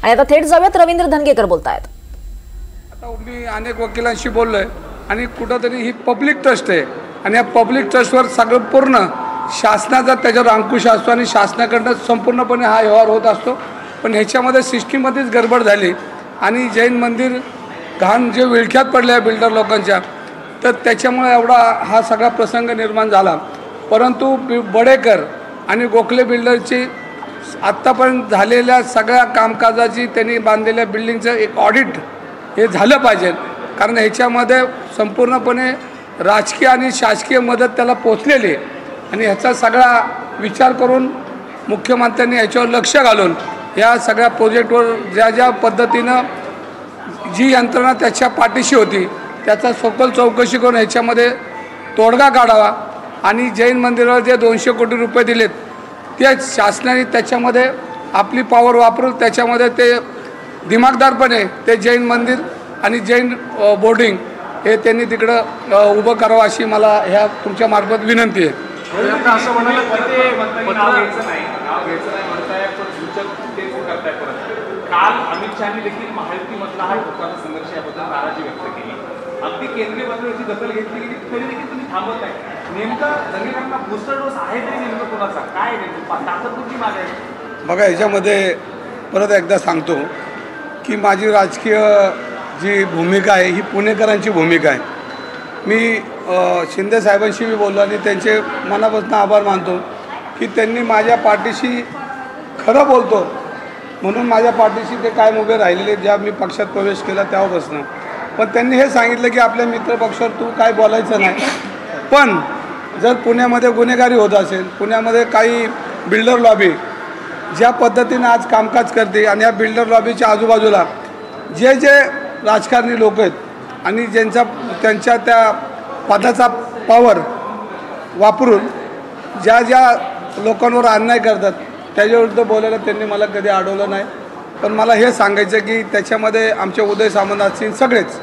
आणि आता थेट जाऊयात रवींद्र धनगेकर बोलतायत। आता मी अनेक वकिलांशी बोललोय आणि कुठेतरी ही पब्लिक ट्रस्ट आहे आणि या पब्लिक ट्रस्टवर सगळं पूर्ण शासनाचा त्याच्यावर अंकुश असतो आणि शासनाकडनं संपूर्णपणे हा व्यवहार होत असतो। पण ह्याच्यामध्ये सिस्टीममध्येच गडबड झाली आणि जैन मंदिर घाण जे विळख्यात पडले बिल्डर लोकांच्या, तर त्याच्यामुळे एवढा हा सगळा प्रसंग निर्माण झाला। परंतु बडेकर आणि गोखले बिल्डरची आत्तापर्यंत झालेल्या सगळ्या कामकाजाची त्यांनी बांधलेल्या बिल्डिंगचं एक ऑडिट हे झालं पाहिजे, कारण ह्याच्यामध्ये संपूर्णपणे राजकीय आणि शासकीय मदत त्याला पोचलेली आहे आणि ह्याचा सगळा विचार करून मुख्यमंत्र्यांनी याच्यावर लक्ष घालून या सगळ्या प्रोजेक्टवर ज्या पद्धतीनं जी यंत्रणा त्याच्या पाठीशी होती त्याचा सखोल चौकशी करून ह्याच्यामध्ये तोडगा काढावा आणि जैन मंदिराला जे 200 कोटी रुपये दिलेत ते शासनाने त्याच्यामध्ये आपली पॉवर वापरून त्याच्यामध्ये ते दिमागदारपणे ते जैन मंदिर आणि जैन बोर्डिंग हे त्यांनी तिकडं उभं करावं अशी मला ह्या तुमच्या मार्फत विनंती आहे। असं म्हणाले काल अमित शहानी देखील महायुतीमधला हा टोकाचा संघर्ष याबद्दल नाराजी व्यक्त केली। अगदी केंद्रीय मंत्र्यांची दखल घेतली गेली तरी देखील तुम्ही थांबत नाही। नेमका धनगेकरांना बूस्टर डोस आहे तरी नेमकं कोणाचा काय नेमकं ताकद कुठली मागायची? बघा, याच्यामध्ये परत एकदा सांगतो की माझी राजकीय जी भूमिका आहे ही पुणेकरांची भूमिका आहे। मी शिंदे साहेबांशी मी बोललो आणि त्यांचे मनापासून आभार मानतो की त्यांनी माझ्या पाठीशी खरं बोलतो म्हणून माझ्या पाठीशी ते कायम उभे राहिलेले ज्या मी पक्षात प्रवेश केला तेव्हापासून। पण त्यांनी हे सांगितलं की आपल्या मित्रपक्षावर तू काय बोलायचं नाही, पण जर पुण्यामध्ये गुन्हेगारी होत असेल, पुण्यामध्ये काही बिल्डर लॉबी ज्या पद्धतीने आज कामकाज करते आणि या बिल्डर लॉबीच्या आजूबाजूला जे जे राजकारणी लोक आहेत आणि त्यांच्या त्या पदाचा पॉवर वापरून ज्या लोकांवर अन्याय करतात त्याच्याविरुद्ध बोलायला त्यांनी मला कधी अडवलं नाही। पण मला हे सांगायचं की त्याच्यामध्ये आमचे उदय सामंत असतील सगळेच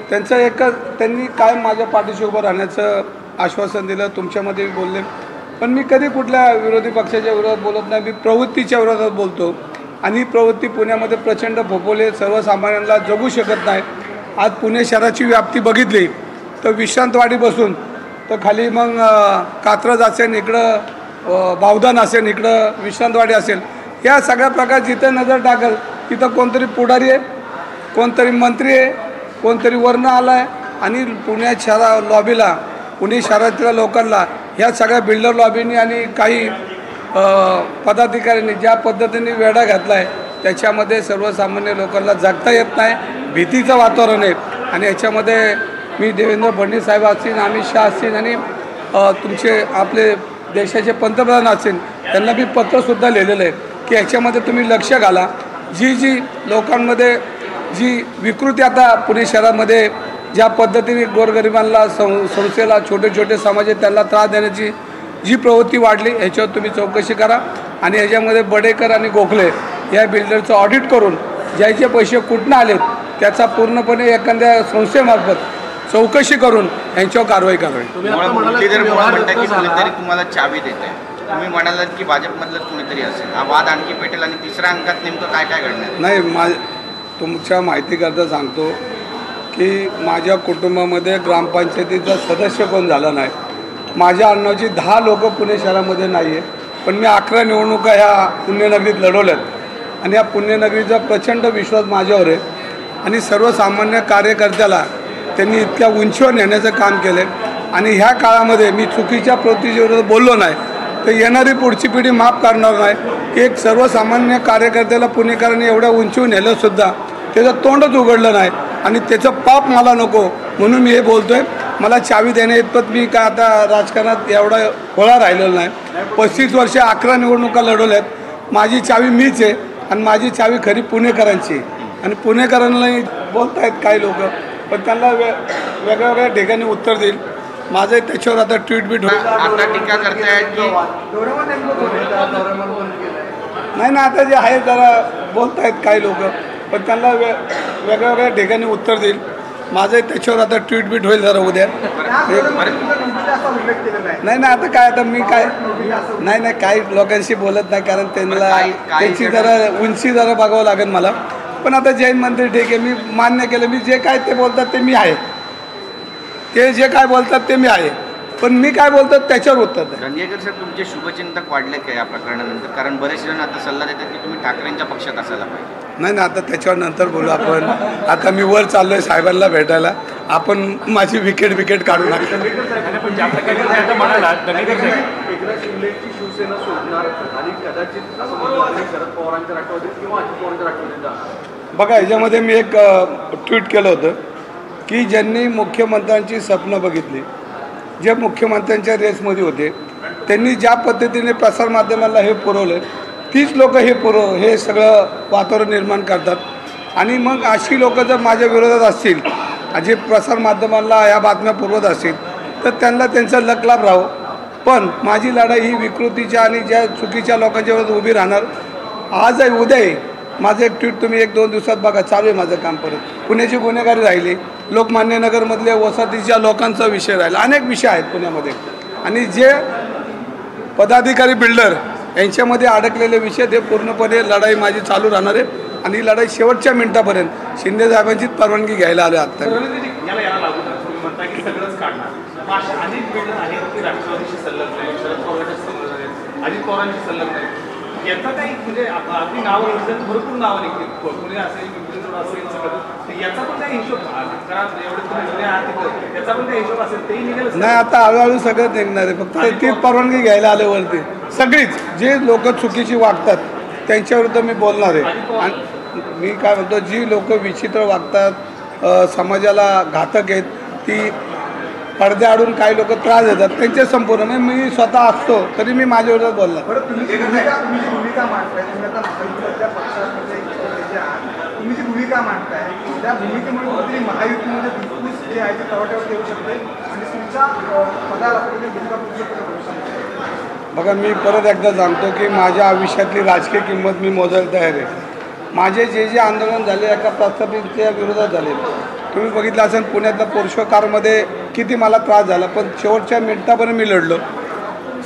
त्यांचं एकच त्यांनी कायम माझ्या पाठीशी उभं राहण्याचं आश्वासन दिलं, तुमच्यामध्ये बोलले। पण मी कधी कुठल्या विरोधी पक्षाच्या विरोधात बोलत नाही, मी प्रवृत्तीच्या विरोधात बोलतो आणि ही प्रवृत्ती पुण्यामध्ये प्रचंड फोफवली, सर्वसामान्यांना जगू शकत नाही। आज पुणे शहराची व्याप्ती बघितली तर विश्रांतवाडीपासून तर खाली मग कात्रज असेल, इकडं बावधन असेल, इकडं विश्रांतवाडी असेल, या सगळ्या प्रकार जिथं नजर टाकल तिथं कोणतरी पुढारी आहे, कोणतरी मंत्री आहे, कोणतरी वर्ण आला आहे आणि पुणे लॉबीला पुणे शहरातल्या लोकांना ह्या सगळ्या बिल्डर लॉबींनी आणि काही पदाधिकाऱ्यांनी ज्या पद्धतीने वेढा घातला आहे त्याच्यामध्ये सर्वसामान्य लोकांना जगता येत नाही, भीतीचं वातावरण आहे। आणि याच्यामध्ये मी देवेंद्र फडणवीस साहेब असतील, अमित शहा असतील आणि तुमचे आपले देशाचे पंतप्रधान असतील त्यांना मी पत्रसुद्धा लिहिलेलं आहे की याच्यामध्ये तुम्ही लक्ष घाला। जी लोकांमध्ये जी विकृती आता पुणे शहरामध्ये ज्या पद्धतीने गोरगरिबांना संस्थेला छोटे समाज त्यांना त्रास देण्याची जी प्रवृत्ती वाढली ह्याच्यावर तुम्ही चौकशी करा आणि ह्याच्यामध्ये बडेकर आणि गोखले या बिल्डरचं ऑडिट करून ज्याचे पैसे कुठनं आलेत त्याचा पूर्णपणे एखाद्या संस्थेमार्फत चौकशी करून यांच्यावर कारवाई करावी। तुम्हाला चावी देते, तुम्ही म्हणालात की भाजपमधलं कुणीतरी असेल, हा वाद आणखी पेटेल आणि तिसऱ्या अंकात नेमकं काय घडणार नाही। तुमच्या माहितीकरता सांगतो की माझ्या कुटुंबामध्ये ग्रामपंचायतीचा सदस्य कोण झाला नाही। माझ्या अण्णाची 10 लोक पुणे शहरामध्ये नाही आहे, पण मी 11 निवडणुका ह्या पुण्यनगरीत लढवल्यात आणि या पुण्यनगरीचा प्रचंड विश्वास माझ्यावर आहे आणि सर्वसामान्य कार्यकर्त्याला त्यांनी इतक्या उंचीवर नेण्याचं काम केलं आणि ह्या काळामध्ये मी चुकीच्या प्रवृत्तीच्या विरोधात बोललो नाही तर येणारी पुढची पिढी माफ करणार नाही। एक सर्वसामान्य कार्यकर्त्याला पुणेकरांनी एवढ्या उंचीवर नेलंसुद्धा त्याचं तोंडच उघडलं नाही आणि त्याचं पाप मला नको म्हणून मी हे बोलतोय। मला चावी देण्या इतपत मी काय आता राजकारणात एवढा खोळा राहिलेला नाही। 35 वर्षे 11 निवडणुका लढवल्यात, माझी चावी मीच आहे आणि माझी चावी खरी पुणेकरांची आणि पुणेकरांनाही बोलतायत काही लोक, पण त्यांना वेगवेगळ्या ठिकाणी उत्तर देईल। माझं त्याच्यावर आता ट्विट बीट आता टीका करतायत की नाही ना, आता जे आहे जरा बोलतायत काही लोक, पण त्यांना वेगवेगळ्या ठिकाणी उत्तर देईल। माझं त्याच्यावर आता ट्विट बीट होईल जरा उद्या. नाही नाही आता काय आता मी काय नाही काही लोकांशी बोलत नाही कारण त्यांना त्यांची जरा उंची जरा बघावं लागेल मला. पण आता जैन मंदिर ठीक आहे, मी मान्य केलं. मी जे काय ते बोलतात ते मी आहे, ते जे काय बोलतात ते मी आहे, पण मी काय बोलतो त्याच्यावर उत्तर द्या. धनगेकर साहेब, तुमचे शुभचिंतक वाढले काय या प्रकरणानंतर? कारण बरेच जण आता सल्ला देतात की तुम्ही ठाकरेंच्या पक्षात असायला पाहिजे. नाही आता त्याच्यावर नंतर बोलू आपण. आता मी वर चाललोय साहेबांना भेटायला. आपण माझी विकेट काढू नका. एकनाथ शिंदेची शिवसेना सोडणार आणि कदाचित असं म्हणलं शरद पवारांच्या राष्ट्रवादीत किंवा अजित पवारांच्या राष्ट्रवादीत. बघा, याच्यामध्ये मी एक ट्विट केलं होतं की ज्यांनी मुख्यमंत्र्यांची स्वप्न बघितली, जे मुख्यमंत्र्यांच्या रेसमध्ये होते, त्यांनी ज्या पद्धतीने प्रसारमाध्यमाला हे पुरवलं, तीच लोक हे सगळं वातावरण निर्माण करतात. आणि मग अशी लोक जर माझ्या विरोधात असतील, जे प्रसारमाध्यमाला या बातम्या पुरवत असतील, तर त्यांना त्यांचा लकलाभ राहो. पण माझी लढाई ही विकृतीच्या आणि ज्या चुकीच्या लोकांच्या विरोधात उभी राहणार. आज आहे, उद्या आहे. माझं एक ट्विट तुम्ही 1-2 दिवसात बघा, चालू आहे माझं काम परत. पुण्याची गुन्हेगारी राहिली, लोकमान्य नगरमधल्या वसाहतीच्या लोकांचा विषय राहिला, अनेक विषय आहेत पुण्यामध्ये. आणि जे पदाधिकारी बिल्डर यांच्यामध्ये अडकलेले विषय, ते पूर्णपणे लढाई माझी चालू राहणार आहे. आणि ही लढाई शेवटच्या मिनिटापर्यंत शिंदे साहेबांचीच परवानगी घ्यायला आलो आत्ता. याला लागू तुम्ही म्हणता की सगळंच काढणार. अशा अनेक बिल्डर आहेत की राष्ट्रवादीशी संलग्न आहे, शरद पवारांशी संलग्न आहे, अजित पवारांशी संलग्न आहे. याचा काही म्हणजे आपली नावं निघतात, भरपूर नावं निघतील, पुणे असेल, पिंपरी चिंचवड असेल, सगळं. याचा पण काही हिशोब कारण एवढे तुम्ही जुने आहात तिथं, याचा पण काही हिशोब असेल तेही निघेल. नाही आता हळूहळू सगळं निघणार आहे. फक्त तीच परवानगी घ्यायला आले वरती. सगळीच जे लोक चुकीची वागतात त्यांच्याविरुद्ध मी बोलणार आहे. आणि मी काय म्हणतो, जी लोक विचित्र वागतात, समाजाला घातक आहेत, ती पडद्याआडून काही लोक त्रास देतात, त्यांचे संपूर्ण मी स्वतः असतो तरी मी माझ्या विरोधात बोलणार. बरं, तुम्ही जी भूमिका मांडताय, तुम्ही आता महायुतीच्या पक्षामध्ये तुम्ही जी भूमिका मांडताय, त्या भूमिकेमुळे कुठेतरी महायुतीमध्ये बिलकुल जे आहे ते तवाट्यावर येऊ शकते आणि तुमच्या पदाला कुठेतरी धोका पोहोचू शकतो. बघा, मी परत एकदा सांगतो की माझ्या आयुष्यातली राजकीय किंमत मी मोजायला तयार आहे. माझे जे आंदोलन झाले एका प्रस्थापितच्या विरोधात झाले. तुम्ही बघितलं असेल पुण्यातल्या पोर्शो कारमध्ये किती मला त्रास झाला, पण शेवटच्या मिनिटापर्यंत मी लढलो.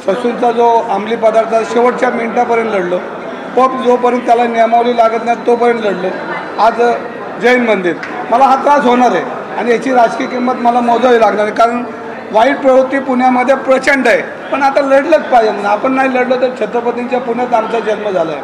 ससूनचा जो अंमली पदार्थ शेवटच्या मिनिटापर्यंत लढलो. पब जोपर्यंत त्याला नियमावली लागत नाही तोपर्यंत लढलो. आज जैन मंदिर, मला हा त्रास होणार आहे आणि याची राजकीय किंमत मला मोजावी लागणार आहे. कारण वाईट प्रवृत्ती पुण्यामध्ये प्रचंड आहे, पण आता लढलंच पाहिजे ना. आपण नाही लढलो तर छत्रपतींच्या पुण्यात आमचा जन्म झाला आहे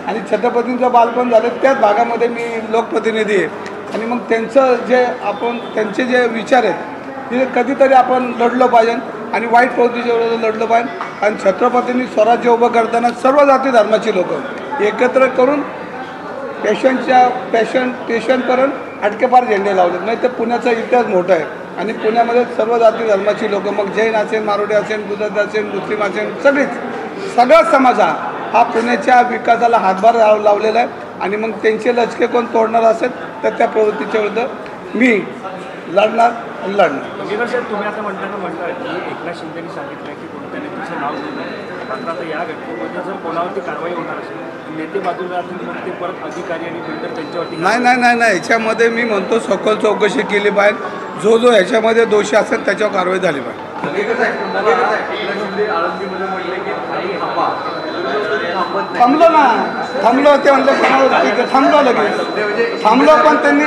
आणि छत्रपतींचं बालपण झालं, त्याच भागामध्ये मी लोकप्रतिनिधी आहे. आणि मग त्यांचे जे विचार आहेत ते कधीतरी आपण लढलो पाहिजे आणि वाईट प्रवृत्तीच्या विरोधात लढलं पाहिजे. आणि छत्रपतींनी स्वराज्य उभं करताना सर्व जाती धर्माची लोक एकत्र करून स्टेशनपर्यंत हटकेपार झेंडे लावले. नाही तर पुण्याचा इतिहास मोठा आहे आणि पुण्यामध्ये सर्व जाती धर्माची लोक, मग जैन असेल, मारोडी असेल, गुजराती असेल, मुस्लिम असेल, सगळाच समाज हा पुण्याच्या विकासाला हातभार लावलेला आहे. आणि मग त्यांचे लचके कोण तोडणार असेल तर त्या प्रवृत्तीच्या विरुद्ध मी लढणार. धनगेकर साहेब, तुम्ही आता म्हणता की एकनाथ शिंदेनी सांगितलं की कोणत्या नेत्याचं नाव घेऊ नये. मात्र आता या घटनेमध्ये जर कोणावरती कारवाई होणार असेल, नेते बाजूला असेल, मग ते परत अधिकारी आणि बिल्डर त्यांच्यावरती नाही याच्यामध्ये मी म्हणतो सखोल चौकशी केली पाहिजे. जो ह्याच्यामध्ये दोषी असेल त्याच्यावर कारवाई झाली पाहिजे. थांबलो ते म्हणलं थांबलो लगेच थांबलो. पण त्यांनी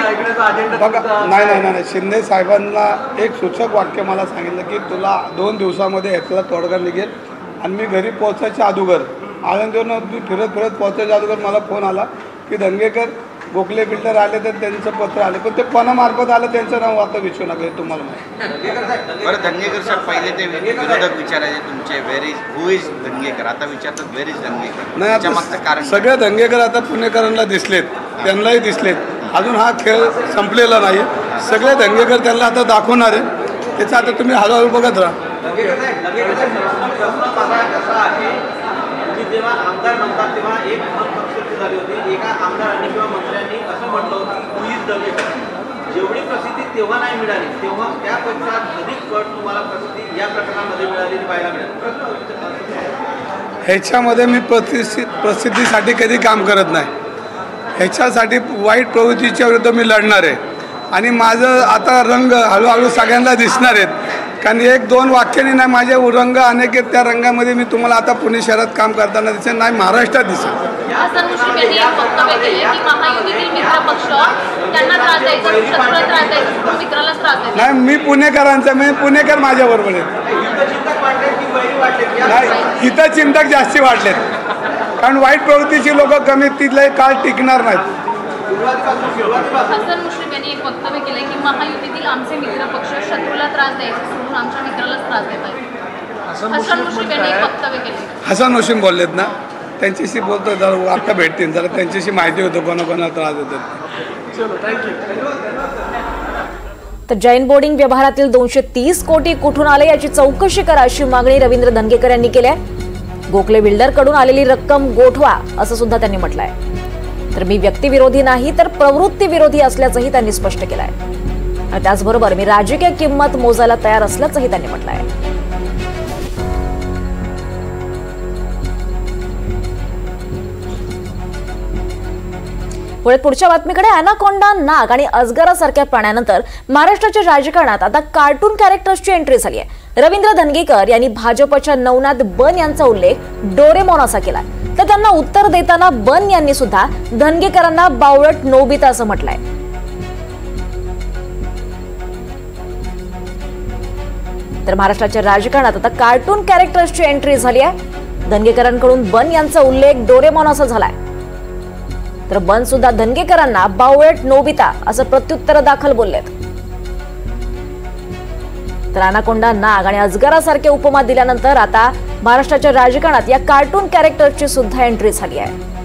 बघा, नाही शिंदे साहेबांना एक सूचक वाक्य मला सांगितलं की तुला 2 दिवसामध्ये ह्यातला तोडगा निघेल. आणि मी घरी पोहोचायच्या अगोदर, आळंदीवरून मी फिरत पोहोचायच्या अगोदर मला फोन आला की धनगेकर गोखले बिल्डर आले तर त्यांचं पत्र आलं, पण ते कोणामार्फत आलं त्यांचं नाव आता विचारू नका, तुम्हाला माहिती. बरं धनगेकर साहेब, पहिले ते विरोधक विचारायचे तुमचे हू इज धनगेकर, आता विचारतात व्हेर इज धनगेकर. नाही, आता कारण सगळे धनगेकर आता पुणेकरांना दिसलेत, त्यांनाही दिसलेत. अजून हा खेळ संपलेला नाही. सगळे धनगेकर त्यांना आता दाखवणार आहे. त्याचं आता तुम्ही हळूहळू बघत राहा. जेव्हा आमदार नव्हता तेव्हा एक महत्त्वाची झाली होती. एका आमदारांनी किंवा मंत्र्यांनी असं म्हटलं होतं की हू इज धनगेकर. जेवढी प्रसिद्धी तेव्हा नाही मिळाली, तेव्हा त्यापेक्षा अधिक पट तुम्हाला प्रसिद्धी या प्रकरणामध्ये मिळालेली पाहायला मिळाली. ह्याच्यामध्ये मी प्रसिद्धीसाठी कधी काम करत नाही. ह्याच्यासाठी वाईट प्रवृत्तीच्या विरुद्ध मी लढणार आहे. आणि माझं आता रंग हळूहळू सगळ्यांना दिसणार आहेत, कारण 1-2 वाक्यांनी नाही माझे रंग अनेक आहेत. त्या रंगामध्ये मी तुम्हाला आता पुणे शहरात काम करताना दिसेल, नाही महाराष्ट्रात दिसेल. हसन मुश्रीफ यांनी एक वक्तव्य केले की महायुतीतील मित्र पक्ष त्यांना त्रास द्यायचा, शत्रूला त्रास द्यायचा, मित्राला त्रास द्यायचा. नाही, मी पुणेकरांचा, मी पुणेकर माझ्याबरोबर आहेत. नाही, हितचिंतक जास्ती वाढलेत, कारण वाईट प्रवृत्तीची लोक कमी, तिथले काळ टिकणार नाहीत. हसन मुश्रीफ यांनी एक वक्तव्य केले की महायुतीतील आमचे मित्र पक्ष शत्रूला त्रास द्यायचा सोडून आमच्या मित्रालाच त्रास देत आहेत. हसन मुश्रीफ यांनी एक वक्तव्य केले. हसन मुश्रीफ बोललेत ना, त्यांच्याशी बोलतो, जरा आता भेटतील, जरा त्यांच्याशी माहिती होतं कोणाकोणाला त्रास देतात. तर जैन बोर्डिंग व्यवहारातील 230 कोटी कुठून आले याची चौकशी करा अशी मागणी रवींद्र धनगेकर यांनी केली आहे. गोखले बिल्डरकडून आलेली रक्कम गोठवा असं सुद्धा त्यांनी म्हटलंय. तर मी व्यक्तिविरोधी नाही तर प्रवृत्ती विरोधी असल्याचंही त्यांनी स्पष्ट केलंय. आणि त्याचबरोबर मी राजकीय किंमत मोजायला तयार असल्याचंही त्यांनी म्हटलंय. पुढच्या बातमीकडे. अॅनाकोंडा, नाग आणि अजगरासारख्या प्राण्यांनंतर महाराष्ट्राच्या राजकारणात आता कार्टून कॅरेक्टर्सची एंट्री झाली आहे. रवींद्र धनगेकर यांनी भाजपच्या नवनाथ बन यांचा उल्लेख डोरेमॉन असा केला, तर त्यांना उत्तर देताना बन यांनी सुद्धा धनगेकरांना बावळट नोबिता असं म्हटलंय. तर महाराष्ट्राच्या राजकारणात आता कार्टून कॅरेक्टर्सची एंट्री झाली आहे. धनगेकरांकडून बन यांचा उल्लेख डोरेमॉन असा झालाय, तर बन सुद्धा धनगेकरांना बावळट नोबिता असं प्रत्युत्तर दाखल बोललेत. तर अॅनाकोंडा, नाग आणि अजगरासारख्या उपमा दिल्यानंतर आता महाराष्ट्राच्या राजकारणात या कार्टून कॅरेक्टरची सुद्धा एंट्री झाली आहे.